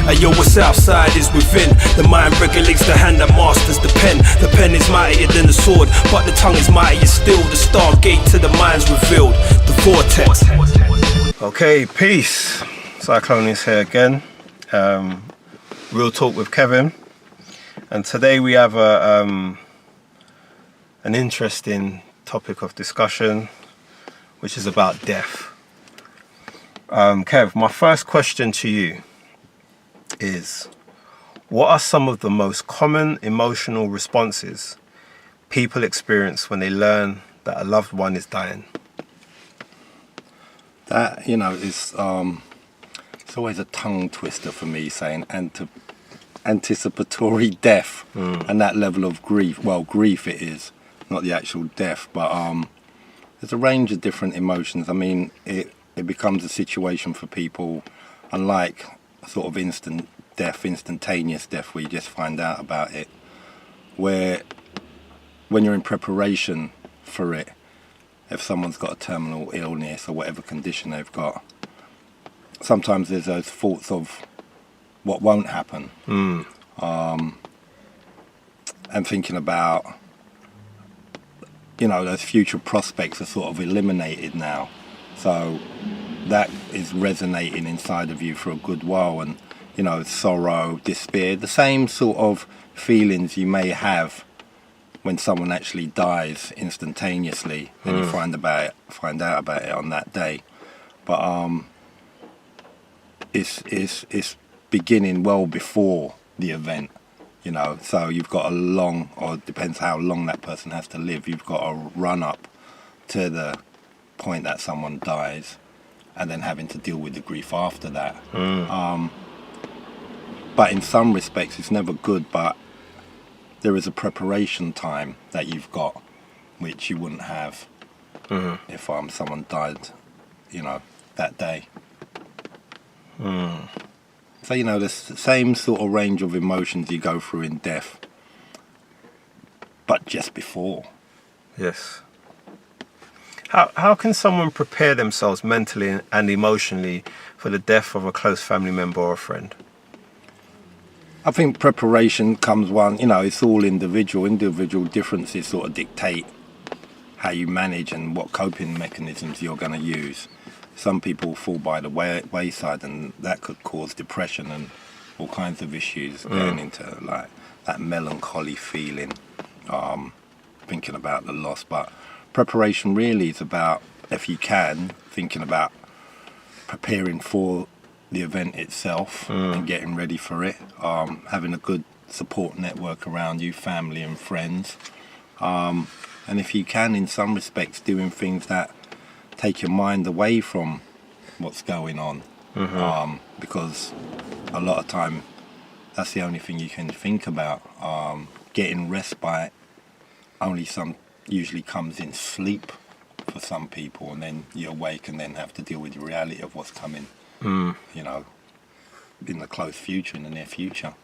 Ayo, what's outside is within. The mind regulates the hand that masters the pen. The pen is mightier than the sword, but the tongue is mightier still. The stargate to the mind's revealed. The vortex. Okay, peace. Cyclonious here again. Real talk with Kevin. And today we have an interesting topic of discussion, which is about death. Kev, my first question to you is, what are some of the most common emotional responses people experience when they learn that a loved one is dying? That, you know, is it's always a tongue twister for me, saying anticipatory death and that level of grief. Well, grief it is, not the actual death, but there's a range of different emotions. I mean, it becomes a situation for people, unlike sort of instantaneous death where you just find out about it, where when you're in preparation for it, if someone's got a terminal illness or whatever condition they've got, sometimes there's those thoughts of what won't happen, and thinking about, you know, those future prospects are sort of eliminated now. So that is resonating inside of you for a good while, and, you know, sorrow, despair, the same sort of feelings you may have when someone actually dies instantaneously, and you find out about it on that day. But it's beginning well before the event, you know. So you've got a long, or it depends how long that person has to live, you've got a run up to the point that someone dies, and then having to deal with the grief after that. But in some respects it's never good, but there is a preparation time that you've got which you wouldn't have if someone died, you know, that day. So, you know, the same sort of range of emotions you go through in death, but just before. Yes. How can someone prepare themselves mentally and emotionally for the death of a close family member or a friend? I think preparation comes you know, it's all individual differences sort of dictate how you manage and what coping mechanisms you're going to use. Some people fall by the wayside, and that could cause depression and all kinds of issues, getting into like that melancholy feeling, thinking about the loss. But preparation really is about, if you can, thinking about preparing for the event itself and getting ready for it, having a good support network around you, family and friends, and if you can, in some respects, doing things that take your mind away from what's going on, because a lot of time that's the only thing you can think about. Getting respite usually comes in sleep for some people, and then you awake and then have to deal with the reality of what's coming, you know, in the close future, in the near future.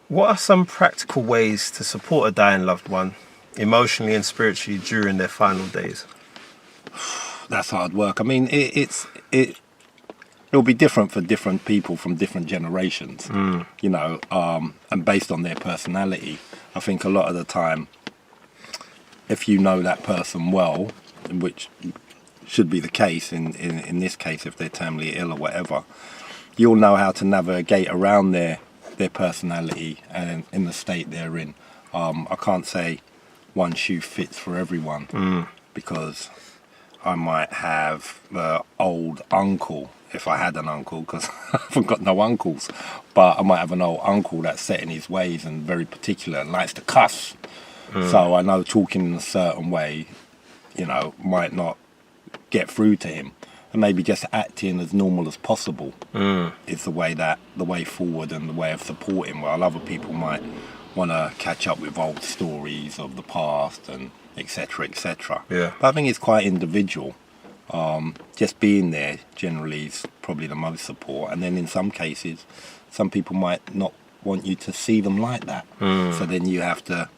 What are some practical ways to support a dying loved one emotionally and spiritually during their final days? That's hard work. I mean, it'll be different for different people from different generations, you know, and based on their personality. I think a lot of the time, if you know that person well, which should be the case in this case, if they're terminally ill or whatever, you'll know how to navigate around their personality and in the state they're in. I can't say one shoe fits for everyone, because I might have an old uncle, if I had an uncle, because I haven't got no uncles, but I might have an old uncle that's set in his ways and very particular and likes to cuss. So I know talking in a certain way, you know, might not get through to him, and maybe just acting as normal as possible is the way forward and the way of supporting. While other people might want to catch up with old stories of the past and etc. etc. Yeah. But I think it's quite individual. Just being there generally is probably the most support, and then in some cases, some people might not want you to see them like that. So then you have to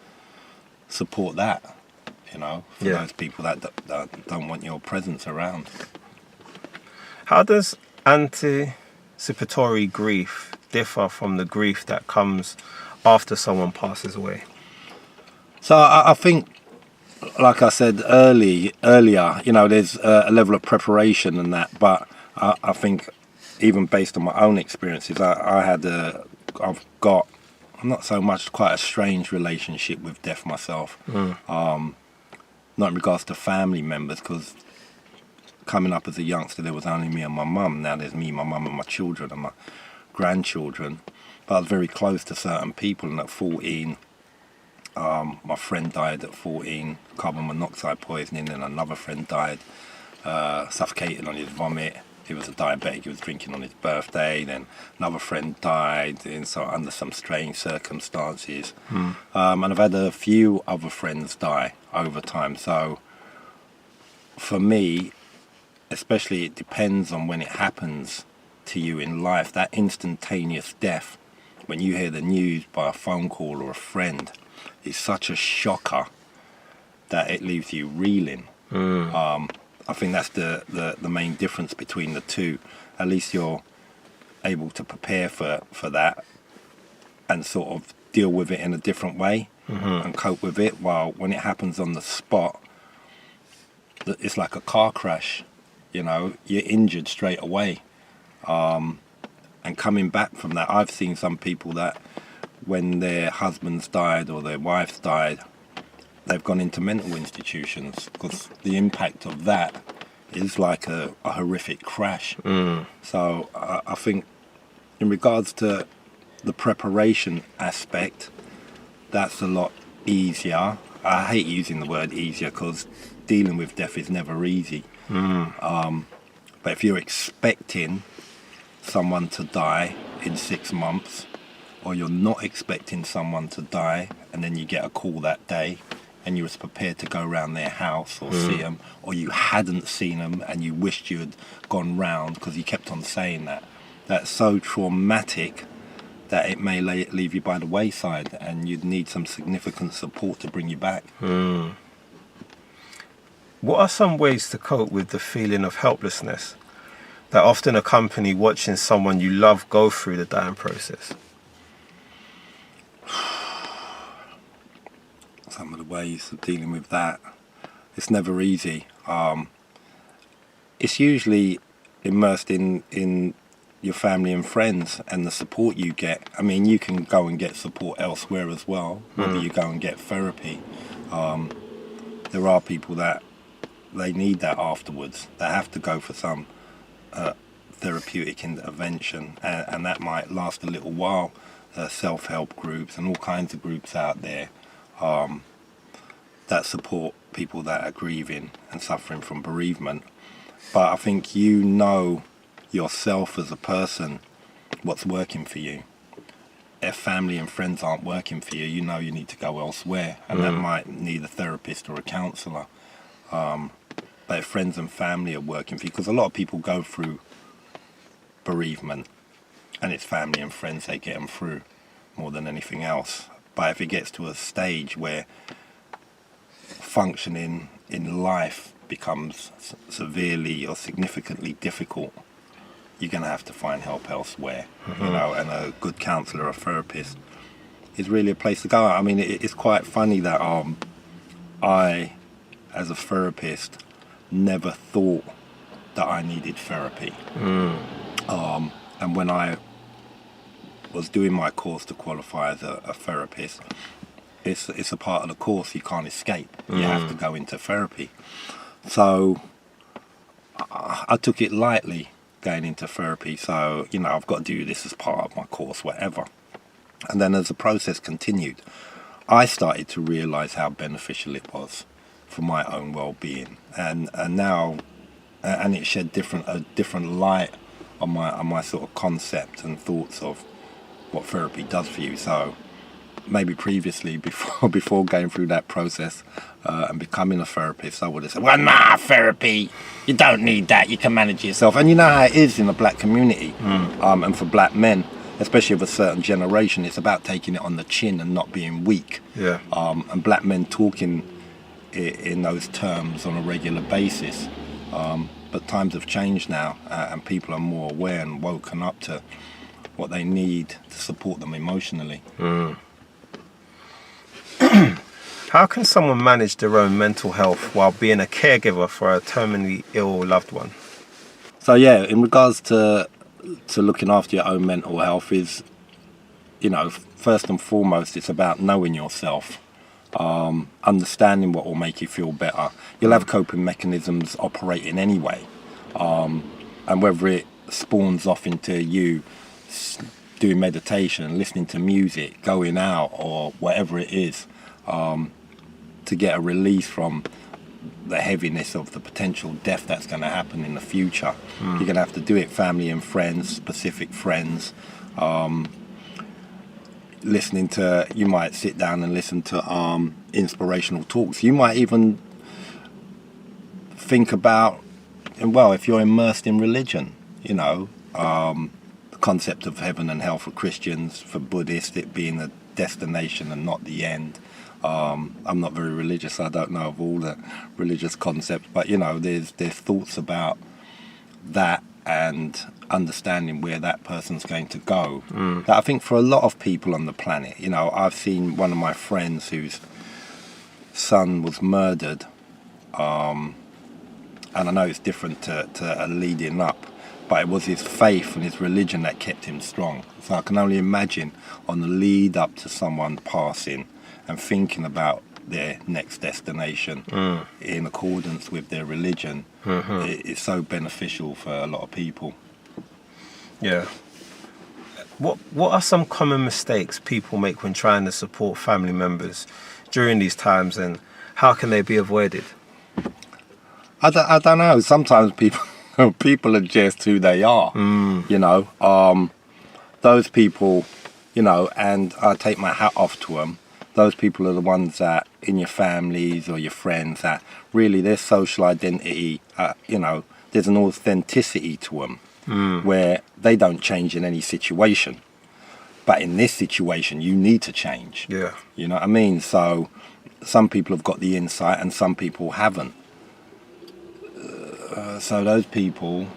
support that, you know, for those people that don't want your presence around. How does anticipatory grief differ from the grief that comes after someone passes away? So I think, like I said earlier, there's a level of preparation and that, but I think even based on my own experiences, I'm not so much quite a strange relationship with death myself. Not in regards to family members, because coming up as a youngster, there was only me and my mum. Now there's me, my mum, and my children and my grandchildren. But I was very close to certain people, and at 14, my friend died at 14, carbon monoxide poisoning, and another friend died suffocating on his vomit. He was a diabetic, he was drinking on his birthday. Then another friend died under some strange circumstances. And I've had a few other friends die over time. So for me, especially, it depends on when it happens to you in life. That instantaneous death, when you hear the news by a phone call or a friend, is such a shocker that it leaves you reeling. I think that's the main difference between the two. At least you're able to prepare for that and sort of deal with it in a different way and cope with it. While when it happens on the spot, it's like a car crash. You're injured straight away. And coming back from that, I've seen some people that when their husbands died or their wives died, they've gone into mental institutions because the impact of that is like a horrific crash. So I think in regards to the preparation aspect, that's a lot easier. I hate using the word easier because dealing with death is never easy. But if you're expecting someone to die in 6 months, or you're not expecting someone to die and then you get a call that day, and you was prepared to go around their house or see them, or you hadn't seen them and you wished you had gone round because you kept on saying that. That's so traumatic that it may leave you by the wayside, and you'd need some significant support to bring you back. What are some ways to cope with the feeling of helplessness that often accompany watching someone you love go through the dying process? Some of the ways of dealing with that, it's never easy. It's usually immersed in your family and friends and the support you get. I mean, you can go and get support elsewhere as well, whether you go and get therapy. There are people that they need that afterwards. They have to go for some therapeutic intervention, and that might last a little while. Self-help groups and all kinds of groups out there that support people that are grieving and suffering from bereavement. But I think yourself as a person what's working for you. If family and friends aren't working for you, you need to go elsewhere, and that might need a therapist or a counsellor. But if friends and family are working for you, because a lot of people go through bereavement and it's family and friends they get them through more than anything else. But if it gets to a stage where functioning in life becomes severely or significantly difficult, you're going to have to find help elsewhere. And a good counsellor or therapist is really a place to go. I mean, it's quite funny that I, as a therapist, never thought that I needed therapy. And when I was doing my course to qualify as a therapist, it's a part of the course you can't escape. You have to go into therapy. So I took it lightly going into therapy. So, I've got to do this as part of my course, whatever. And then as the process continued, I started to realise how beneficial it was for my own well-being. And now, and it shed a different light on my sort of concept and thoughts of what therapy does for you. So maybe previously, before going through that process and becoming a therapist, I would have said, well, nah, therapy, you don't need that, you can manage it yourself. And you know how it is in the black community, and for black men, especially of a certain generation, it's about taking it on the chin and not being weak. And black men talking in those terms on a regular basis. But but times have changed now, and people are more aware and woken up to what they need to support them emotionally. How can someone manage their own mental health while being a caregiver for a terminally ill loved one? So yeah, in regards to looking after your own mental health is, first and foremost, it's about knowing yourself, understanding what will make you feel better. You'll have coping mechanisms operating anyway, and whether it spawns off into you doing meditation, listening to music, going out, or whatever it is, to get a release from the heaviness of the potential death that's going to happen in the future. You're going to have to do it, family and friends, specific friends. You might sit down and listen to inspirational talks. You might even think about, if you're immersed in religion, the concept of heaven and hell for Christians, for Buddhists, it being a destination and not the end. I'm not very religious, I don't know of all the religious concepts, but there's thoughts about that and understanding where that person's going to go. That I think for a lot of people on the planet, I've seen one of my friends whose son was murdered, and I know it's different to a leading up, but it was his faith and his religion that kept him strong. So I can only imagine on the lead up to someone passing and thinking about their next destination in accordance with their religion, it's so beneficial for a lot of people. Yeah. What are some common mistakes people make when trying to support family members during these times, and how can they be avoided? I don't know. Sometimes people are just who they are. Those people, and I take my hat off to them. Those people are the ones that in your families or your friends that really their social identity, there's an authenticity to them where they don't change in any situation. But in this situation, you need to change. Yeah. You know what I mean? So some people have got the insight and some people haven't. So those people,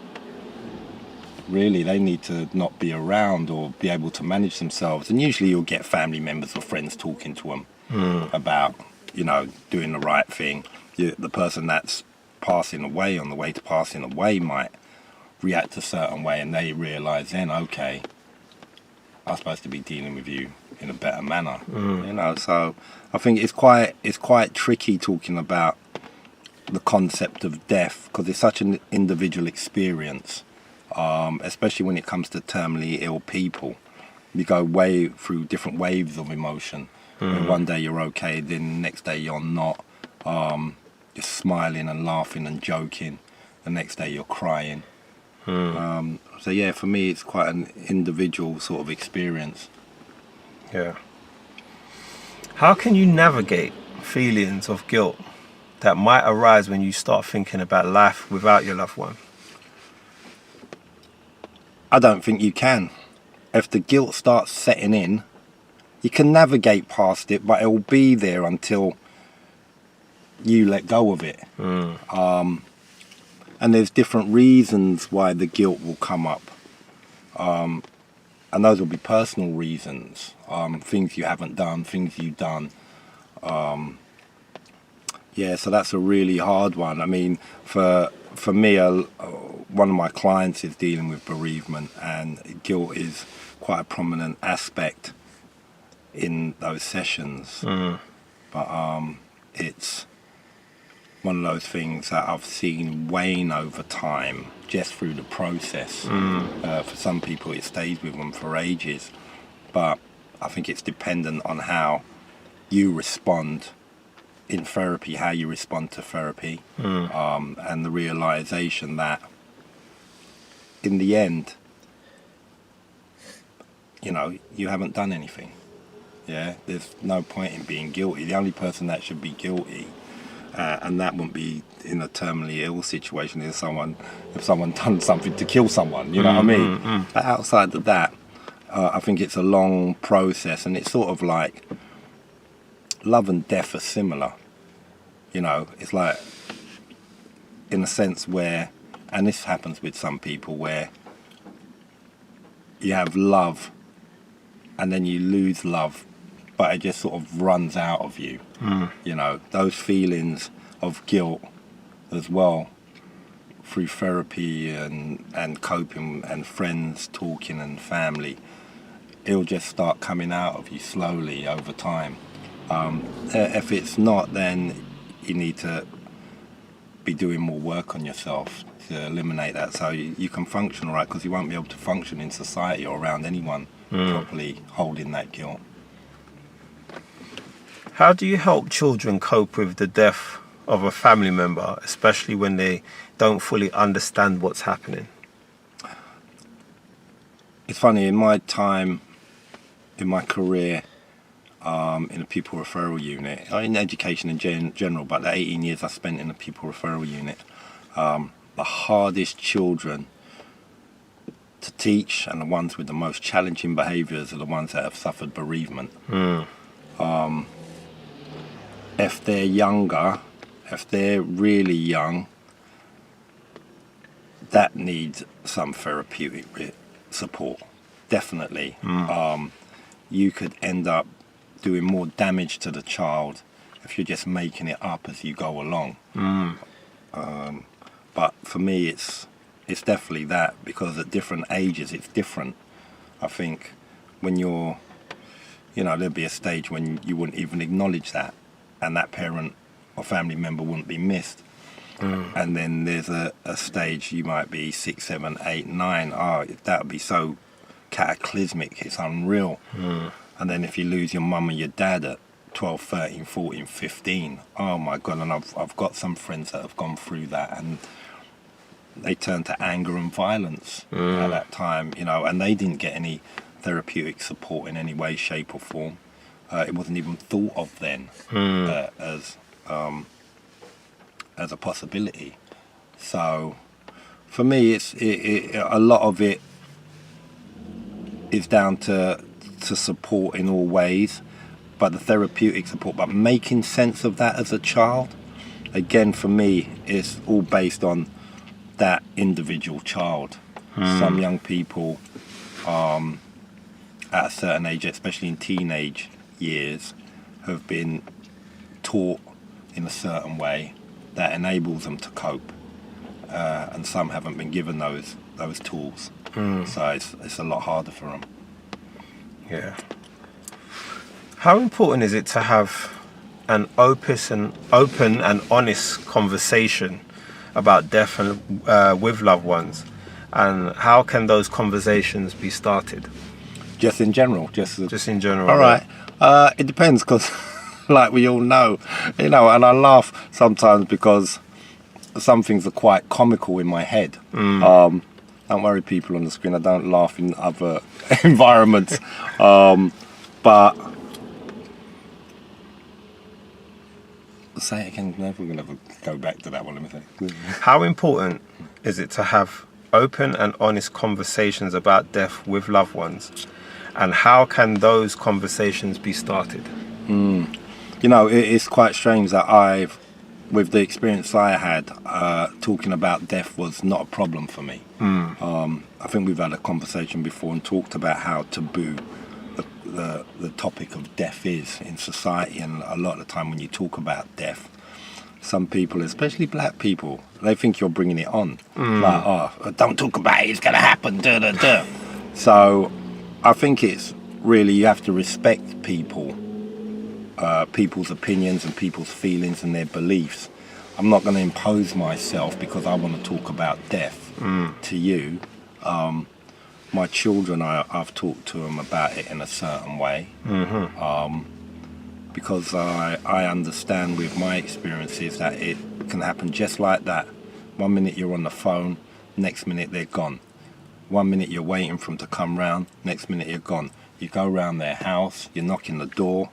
really, they need to not be around or be able to manage themselves. And usually you'll get family members or friends talking to them about, doing the right thing. The person that's passing away, on the way to passing away, might react a certain way, and they realise then, okay, I'm supposed to be dealing with you in a better manner. So I think it's quite tricky talking about the concept of death, because it's such an individual experience. Especially when it comes to terminally ill people. You go through different waves of emotion. One day you're okay, then the next day you're not. You're smiling and laughing and joking. The next day you're crying. So yeah, for me it's quite an individual sort of experience. Yeah. How can you navigate feelings of guilt that might arise when you start thinking about life without your loved one? I don't think you can. If the guilt starts setting in, you can navigate past it, but it will be there until you let go of it. And there's different reasons why the guilt will come up. And those will be personal reasons. Things you haven't done, things you've done. So that's a really hard one. I mean, for me, one of my clients is dealing with bereavement, and guilt is quite a prominent aspect in those sessions. But it's one of those things that I've seen wane over time just through the process. For some people it stays with them for ages, but I think it's dependent on how you respond in therapy, how you respond to therapy, and the realization that in the end, you haven't done anything. There's no point in being guilty. The only person that should be guilty, and that wouldn't be in a terminally ill situation, is if someone done something to kill someone, you know what I mean? Outside of that, I think it's a long process, and it's sort of like love and death are similar. It's like, in a sense where and this happens with some people, where you have love and then you lose love, but it just sort of runs out of you. You know, those feelings of guilt as well, through therapy and coping and friends talking and family, it'll just start coming out of you slowly over time. If it's not, then you need to be doing more work on yourself to eliminate that, so you can function all right, because you won't be able to function in society or around anyone properly holding that guilt. How do you help children cope with the death of a family member, especially when they don't fully understand what's happening? It's funny, in my time, in my career, in a pupil referral unit, in education in general, but the 18 years I spent in a pupil referral unit, the hardest children to teach and the ones with the most challenging behaviours are the ones that have suffered bereavement. If they're younger, if they're really young, that needs some therapeutic support, definitely. You could end up doing more damage to the child if you're just making it up as you go along. But for me, it's definitely that, because at different ages it's different. I think when you're, there'll be a stage when you wouldn't even acknowledge that, and that parent or family member wouldn't be missed. And then there's a stage, you might be 6, 7, 8, 9. That would be so cataclysmic, it's unreal. And then if you lose your mum and your dad at 12, 13, 14, 15, oh my God. And I've got some friends that have gone through that, and they turned to anger and violence at that time, and they didn't get any therapeutic support in any way, shape or form. It wasn't even thought of then as a possibility. So for me, it's a lot of it is down to support in all ways, but the therapeutic support, but making sense of that as a child, again, for me, is all based on that individual child. Some young people at a certain age, especially in teenage years, have been taught in a certain way that enables them to cope, and some haven't been given those tools. So it's a lot harder for them. Yeah. How important is it to have an open and honest conversation about death and with loved ones, and how can those conversations be started? Just in general, just in general. All right. It depends, because like we all know, and I laugh sometimes because some things are quite comical in my head. Don't worry, people on the screen, I don't laugh in other environments. But say it again. We're going to go back to that one. Let me think. How important is it to have open and honest conversations about death with loved ones, and how can those conversations be started? It's quite strange that with the experience I had, talking about death was not a problem for me. I think we've had a conversation before and talked about how taboo the topic of death is in society, and a lot of the time when you talk about death, some people, especially black people, they think you're bringing it on. Like, don't talk about it, it's going to happen, So I think it's really, you have to respect people's opinions and people's feelings and their beliefs. I'm not going to impose myself because I want to talk about death to you. My children, I've talked to them about it in a certain way, because I understand with my experiences that it can happen just like that. 1 minute you're on the phone, next minute they're gone. 1 minute you're waiting for them to come round, next minute you're gone. You go round their house, you're knocking the door,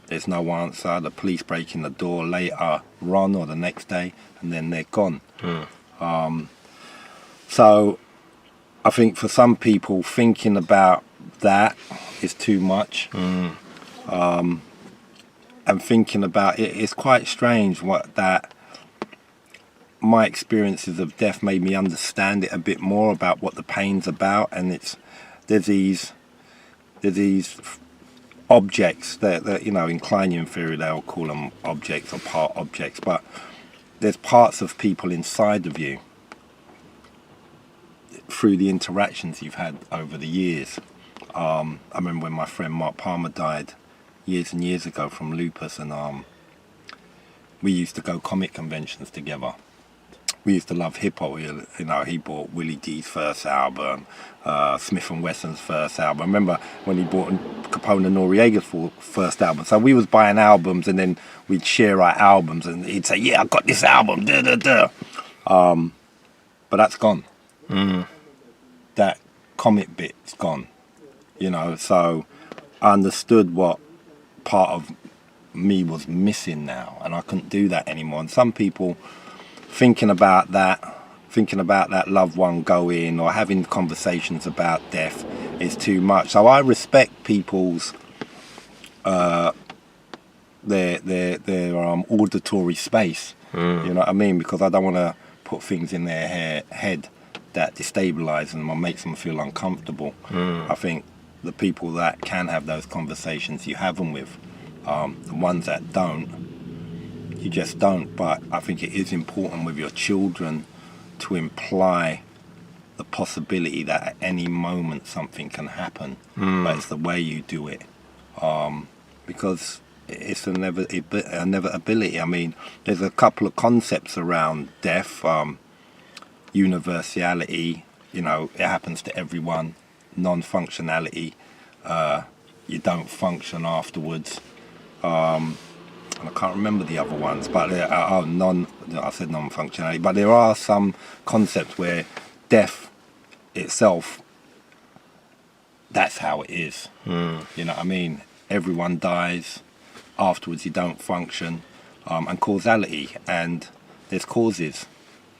there's no answer, the police break in the door later on or the next day, and then they're gone. So I think for some people, thinking about that is too much. And thinking about it, it's quite strange what that my experiences of death made me understand it a bit more about what the pain's about, and there's these objects that you know, in Cyclonian theory they'll call them objects or part objects, but there's parts of people inside of you through the interactions you've had over the years. I remember when my friend Mark Palmer died years and years ago from lupus, and we used to go comic conventions together. We used to love hip hop. You know, he bought Willie D's first album, Smith and Wesson's first album. I remember when he bought Capone and Noriega's first album. So we was buying albums, and then we'd share our albums, and he'd say, "Yeah, I got this album." Da, da, da. But that's gone. That comic bit's gone. You know, so I understood what part of me was missing now, and I couldn't do that anymore. And some people thinking about that loved one going, or having conversations about death, is too much. So I respect people's their auditory space. You know what I mean? Because I don't want to put things in their head that destabilize them or makes them feel uncomfortable. I think the people that can have those conversations, you have them with. The ones that don't, you just don't. But I think it is important with your children to imply the possibility that at any moment something can happen, but it's the way you do it, because it's an inevitability. I mean, there's a couple of concepts around death. Universality, you know, it happens to everyone. Non-functionality, you don't function afterwards. And I can't remember the other ones, but I said non-functionality, but there are some concepts where death itself, that's how it is. You know what I mean? Everyone dies, afterwards you don't function, and causality, and there's causes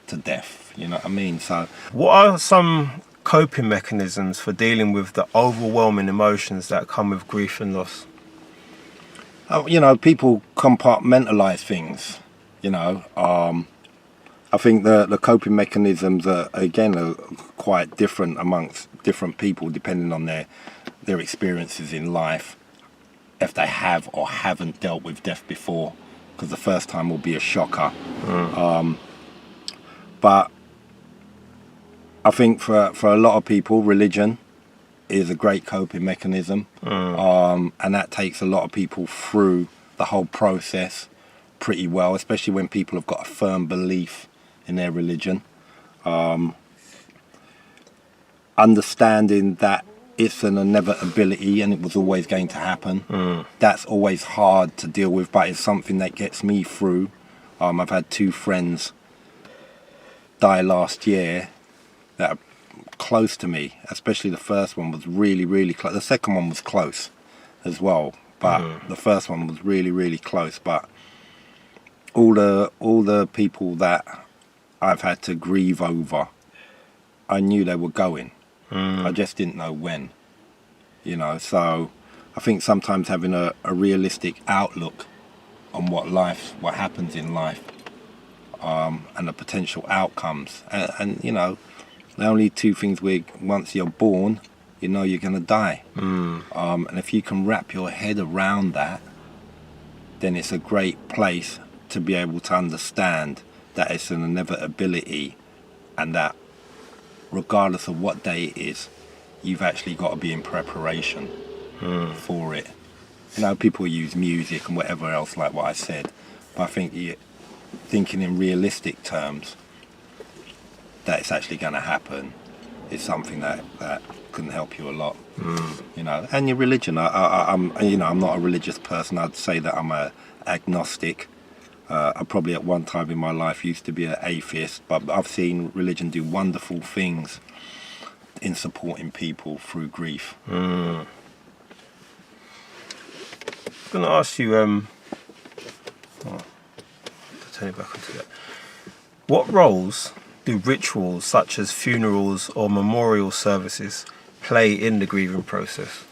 to death, you know what I mean? So what are some coping mechanisms for dealing with the overwhelming emotions that come with grief and loss? You know, people compartmentalize things, you know. I think the coping mechanisms are quite different amongst different people depending on their experiences in life, if they have or haven't dealt with death before, because the first time will be a shocker. But I think for a lot of people, religion is a great coping mechanism, and that takes a lot of people through the whole process pretty well, especially when people have got a firm belief in their religion. Understanding that it's an inevitability and it was always going to happen, that's always hard to deal with, but it's something that gets me through. I've had 2 friends die last year that are close to me, especially the first one was really, really close. The second one was close as well, but the first one was really, really close. But all the people that I've had to grieve over, I knew they were going. I just didn't know when, you know. So I think sometimes having a realistic outlook on what happens in life, and the potential outcomes, and you know, the only 2 things once you're born, you know you're gonna die. And if you can wrap your head around that, then it's a great place to be able to understand that it's an inevitability, and that regardless of what day it is, you've actually got to be in preparation for it. You know, people use music and whatever else, like what I said, but I think thinking in realistic terms that it's actually going to happen is something that can help you a lot. You know, and your religion. I'm not a religious person. I'd say that I'm a agnostic. I probably at one time in my life used to be an atheist, but I've seen religion do wonderful things in supporting people through grief. I'm going to ask you, to turn it back onto that. What roles do rituals such as funerals or memorial services play in the grieving process?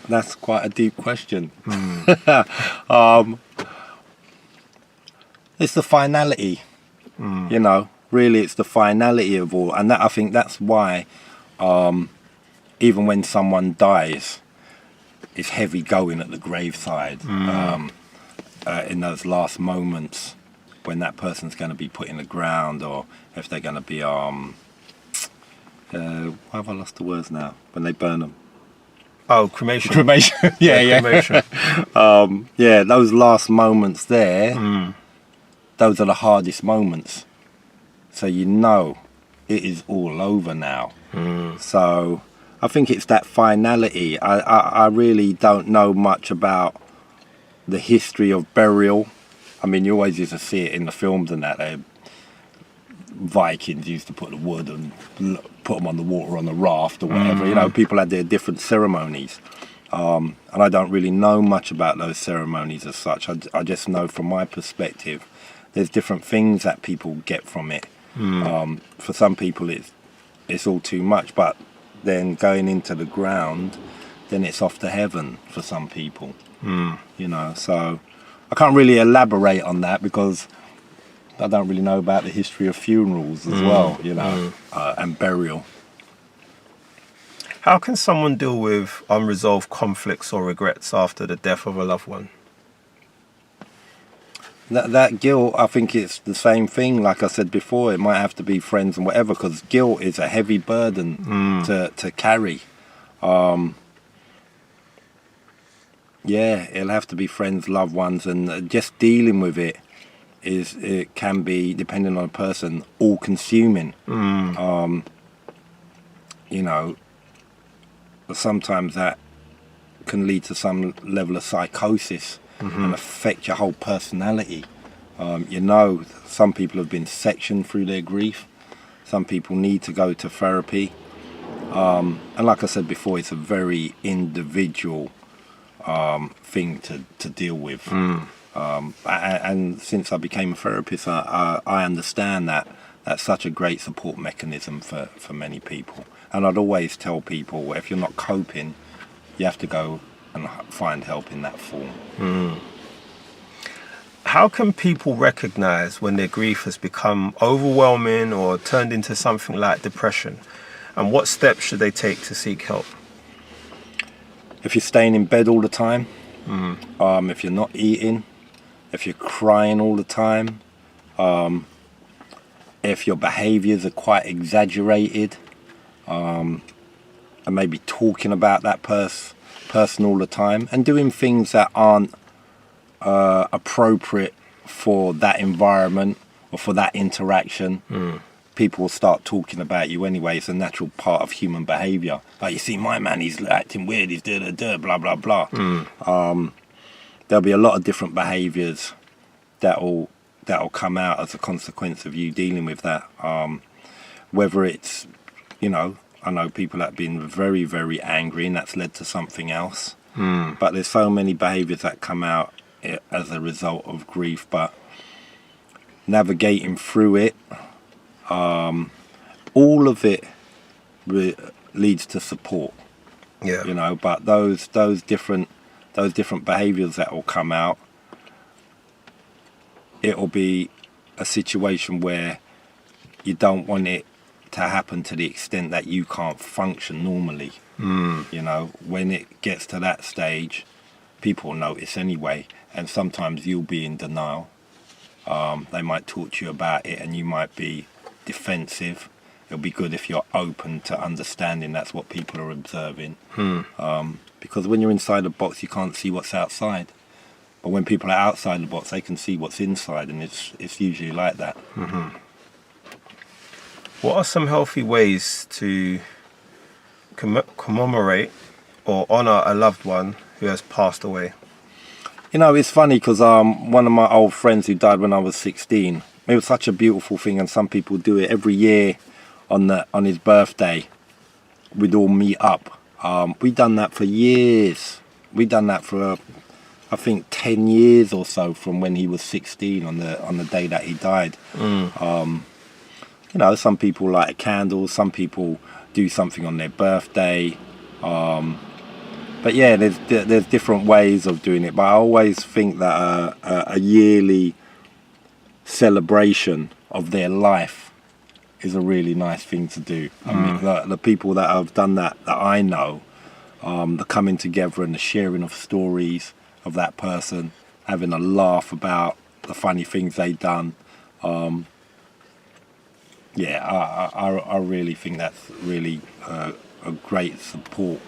That's quite a deep question. It's the finality, you know. Really, it's the finality of all, and that I think that's why, even when someone dies, it's heavy going at the graveside. In those last moments, when that person's going to be put in the ground, or if they're going to be why have I lost the words now? When they burn them. Oh, cremation. Cremation. yeah. Cremation. Yeah, those last moments there, those are the hardest moments. So you know it is all over now. So I think it's that finality. I really don't know much about the history of burial. I mean, you always used to see it in the films and that. Vikings used to put the wood and put them on the water on the raft or whatever. You know, people had their different ceremonies. And I don't really know much about those ceremonies as such. I just know from my perspective, there's different things that people get from it. For some people, it's all too much, but then going into the ground, then it's off to heaven for some people. You know, so I can't really elaborate on that because I don't really know about the history of funerals as well, you know, and burial. How can someone deal with unresolved conflicts or regrets after the death of a loved one? That guilt, I think it's the same thing. Like I said before, it might have to be friends and whatever, because guilt is a heavy burden to carry. Yeah, it'll have to be friends, loved ones, and just dealing with it can be, depending on the person, all-consuming. You know, sometimes that can lead to some level of psychosis and affect your whole personality. You know, some people have been sectioned through their grief. Some people need to go to therapy. And like I said before, it's a very individual thing to deal with. And since I became a therapist, I understand that that's such a great support mechanism for many people. And I'd always tell people, if you're not coping, you have to go and find help in that form. How can people recognize when their grief has become overwhelming or turned into something like depression? And what steps should they take to seek help? If you're staying in bed all the time, if you're not eating, if you're crying all the time, if your behaviours are quite exaggerated, and maybe talking about that person all the time and doing things that aren't appropriate for that environment or for that interaction, people will start talking about you anyway. It's a natural part of human behaviour. Like, you see my man, he's acting weird, he's blah blah blah. There'll be a lot of different behaviours that'll come out as a consequence of you dealing with that. Whether it's, you know, I know people that have been very, very angry and that's led to something else. But there's so many behaviours that come out as a result of grief. But navigating through it, all of it leads to support. You know, but those different behaviours that will come out, it'll be a situation where you don't want it to happen to the extent that you can't function normally. You know, when it gets to that stage, people notice anyway, and sometimes you'll be in denial. They might talk to you about it and you might be defensive. It'll be good if you're open to understanding that's what people are observing. Because when you're inside a box, you can't see what's outside. But when people are outside the box, they can see what's inside, and it's usually like that. What are some healthy ways to commemorate or honour a loved one who has passed away? You know, it's funny because one of my old friends who died when I was 16, it was such a beautiful thing, and some people do it every year on his birthday. We'd all meet up. We'd done that for years. We'd done that for I think 10 years or so from when he was 16 on the day that he died. You know, some people light candles, some people do something on their birthday. But yeah, there's different ways of doing it. But I always think that a yearly celebration of their life is a really nice thing to do. I mean, the people that have done that I know, the coming together and the sharing of stories of that person, having a laugh about the funny things they've done. I really think that's really a great support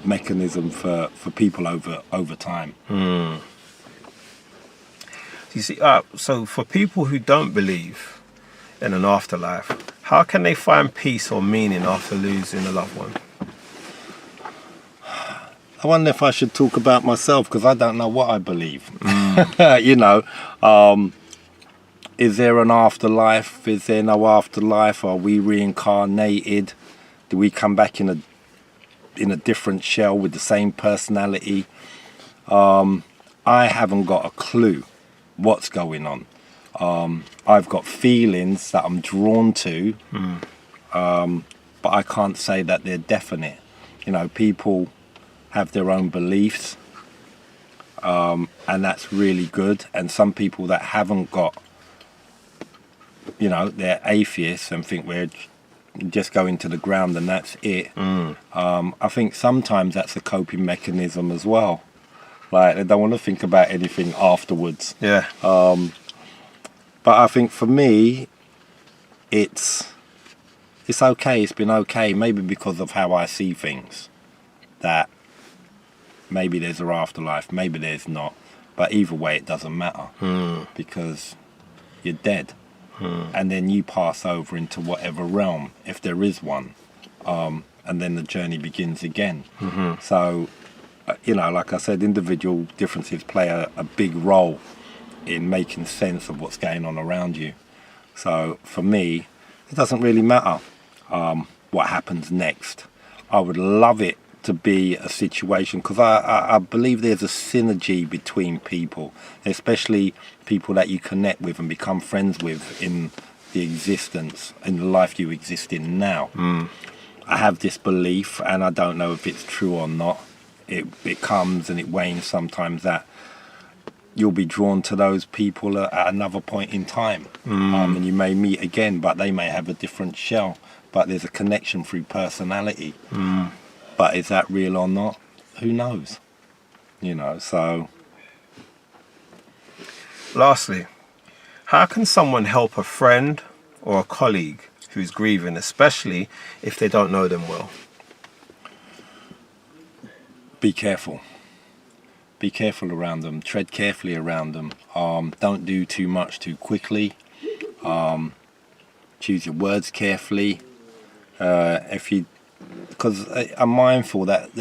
mechanism for people over time. You see, so for people who don't believe in an afterlife, how can they find peace or meaning after losing a loved one? I wonder if I should talk about myself, because I don't know what I believe. Is there an afterlife? Is there no afterlife? Are we reincarnated? Do we come back in a different shell with the same personality? I haven't got a clue what's going on. I've got feelings that I'm drawn to, but I can't say that they're definite. People have their own beliefs, and that's really good. And some people that haven't got, they're atheists and think we're just going to the ground and that's it. I think sometimes that's a coping mechanism as well. Like, they don't want to think about anything afterwards. Yeah. But I think for me, it's okay. It's been okay. Maybe because of how I see things, that maybe there's an afterlife, maybe there's not. But either way, it doesn't matter, because you're dead. And then you pass over into whatever realm, if there is one, and then the journey begins again. So, like I said, individual differences play a big role in making sense of what's going on around you. So for me, it doesn't really matter what happens next. I would love it to be a situation, because I believe there's a synergy between people, especially people that you connect with and become friends with in the existence, in the life you exist in now. I have this belief, and I don't know if it's true or not. It comes and it wanes sometimes, that you'll be drawn to those people at another point in time. And you may meet again, but they may have a different shell, but there's a connection through personality. But is that real or not? Who knows? So. Lastly, how can someone help a friend or a colleague who's grieving, especially if they don't know them well? Be careful. Be careful around them. Tread carefully around them. Don't do too much too quickly. Choose your words carefully. Because I'm mindful that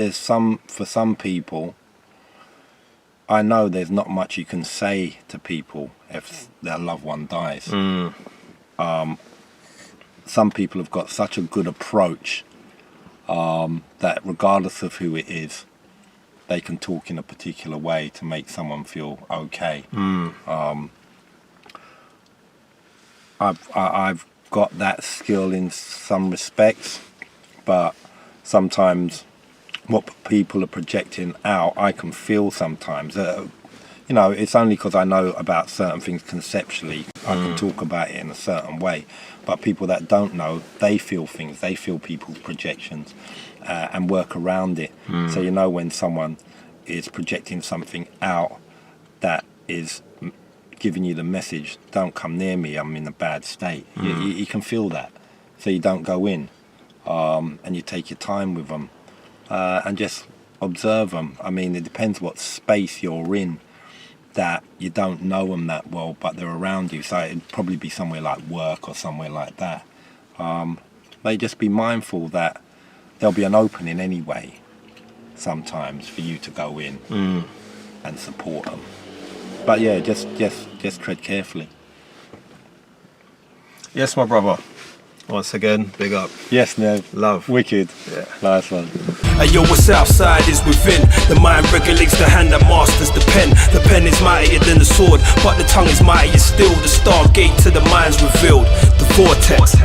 for some people, I know there's not much you can say to people if their loved one dies. Some people have got such a good approach that regardless of who it is, they can talk in a particular way to make someone feel okay. I've got that skill in some respects, but sometimes what people are projecting out, I can feel sometimes. It's only because I know about certain things conceptually, I can talk about it in a certain way. But people that don't know, they feel things, they feel people's projections, and work around it. So when someone is projecting something out that is giving you the message, don't come near me, I'm in a bad state. You can feel that. So you don't go in, and you take your time with them, and just observe them. I mean, it depends what space you're in, that you don't know them that well, but they're around you. So it'd probably be somewhere like work or somewhere like that. But just be mindful that there'll be an opening anyway, sometimes, for you to go in and support them. But yeah, just tread carefully. Yes, my brother. Once again, big up. Yes, Nev. Love. Wicked. Yeah. Nice one. Hey yo, what's outside is within. The mind regulates the hand that masters the pen. The pen is mightier than the sword, but the tongue is mightier still. The stargate to the mind's revealed. The vortex.